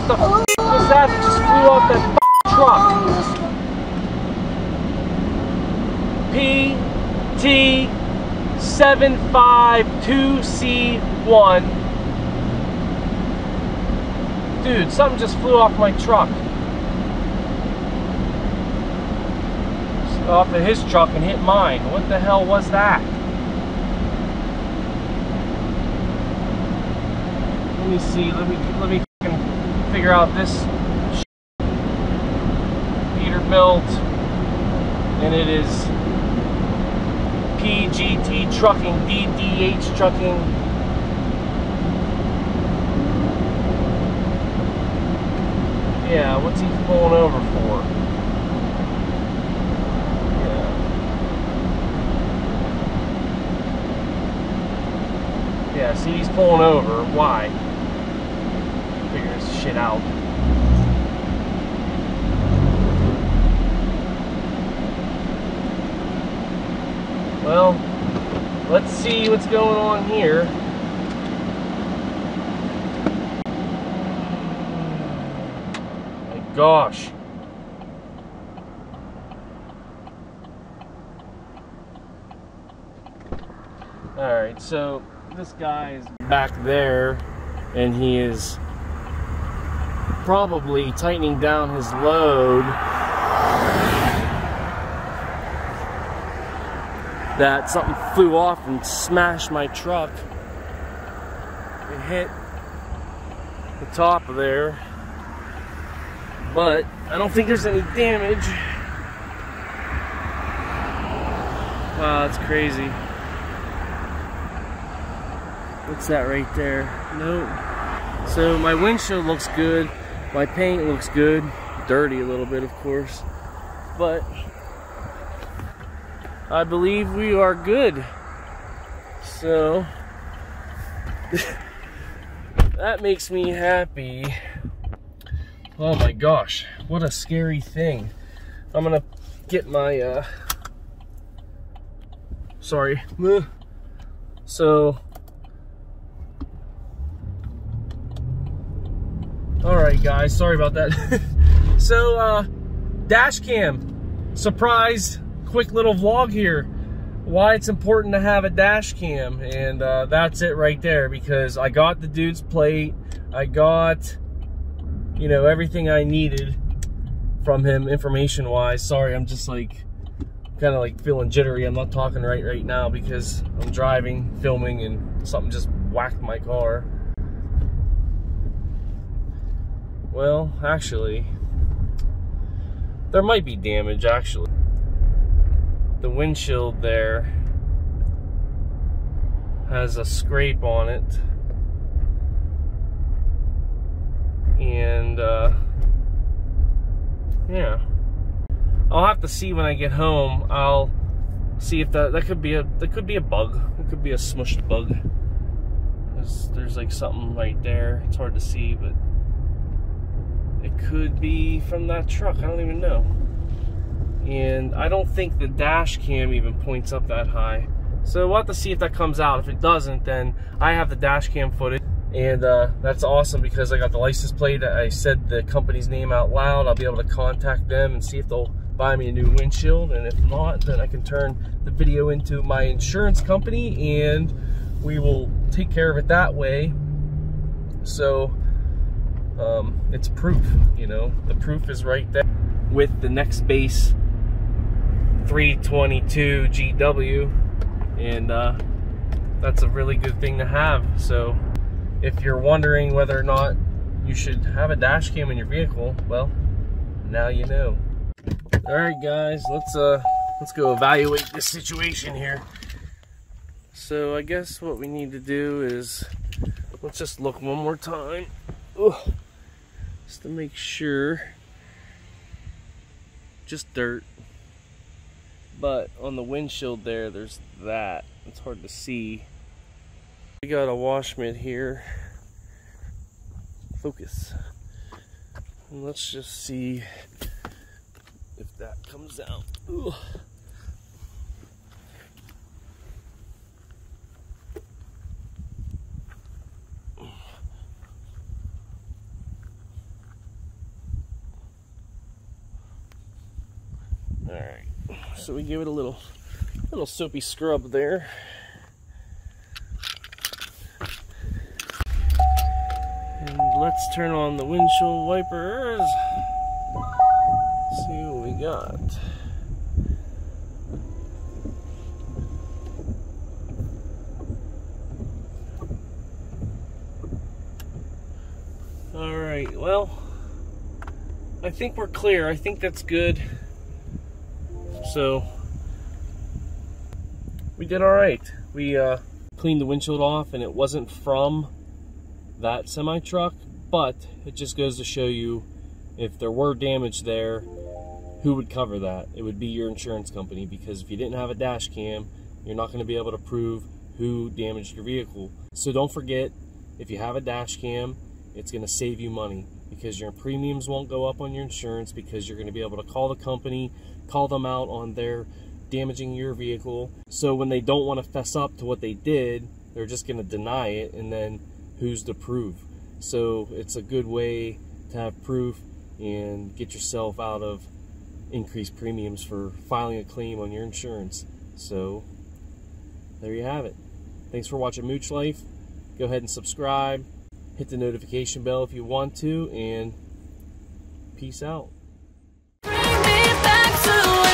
What the f was that that just flew off that truck? PT752C1. Dude, something just flew off my truck. Off of his truck and hit mine. What the hell was that? Let me see. Let me figure out this Peterbilt, and it is PGT Trucking, DDH Trucking. Yeah, what's he pulling over for? Yeah, see, he's pulling over. Why? Figure this shit out. Well, let's see what's going on here. My gosh. Alright, so this guy is back there, and he is probably tightening down his load. That something flew off and smashed my truck. It hit the top of there, but I don't think there's any damage. Wow, that's crazy. What's that right there? Nope. So my windshield looks good. My paint looks good. Dirty a little bit, of course. But I believe we are good. So that makes me happy. Oh my gosh, what a scary thing. I'm gonna get my sorry. So alright guys, sorry about that. So dash cam surprise, quick little vlog here, why it's important to have a dash cam, and that's it right there, because I got the dude's plate, I got, you know, everything I needed from him information wise. Sorry, I'm just like kind of like feeling jittery. I'm not talking right now because I'm driving, filming, and something just whacked my car. Well, actually, there might be damage, actually. The windshield there has a scrape on it. And, yeah. I'll have to see when I get home. I'll see if that could be a bug. It could be a smushed bug. There's like something right there. It's hard to see, but it could be from that truck. I don't even know. And I don't think the dash cam even points up that high. So we'll have to see if that comes out. If it doesn't, then I have the dash cam footage. And that's awesome because I got the license plate. I said the company's name out loud. I'll be able to contact them and see if they'll buy me a new windshield. And if not, then I can turn the video into my insurance company and we will take care of it that way. So it's proof, you know, the proof is right there with the NextBase 322 GW, and that's a really good thing to have. So if you're wondering whether or not you should have a dash cam in your vehicle, well, now you know. All right, guys, let's go evaluate this situation here. So I guess what we need to do is let's just look one more time. Ugh. Just to make sure. Just dirt. But on the windshield there's that. It's hard to see. We got a wash mitt here. Focus. And let's just see if that comes out. Ugh. Alright, so we give it a little soapy scrub there. And let's turn on the windshield wipers. See what we got. Alright, well, I think we're clear. I think that's good. So, we did alright. We cleaned the windshield off, and it wasn't from that semi-truck, but it just goes to show you, if there were damage there, who would cover that? It would be your insurance company, because if you didn't have a dash cam, you're not going to be able to prove who damaged your vehicle. So don't forget, if you have a dash cam, it's going to save you money, because your premiums won't go up on your insurance, because you're going to be able to call the company, call them out on their damaging your vehicle. So when they don't want to fess up to what they did, they're just going to deny it, and then who's to prove? So it's a good way to have proof and get yourself out of increased premiums for filing a claim on your insurance. So there you have it. Thanks for watching Mooch Life. Go ahead and subscribe, hit the notification bell if you want to, and peace out. Bring me back to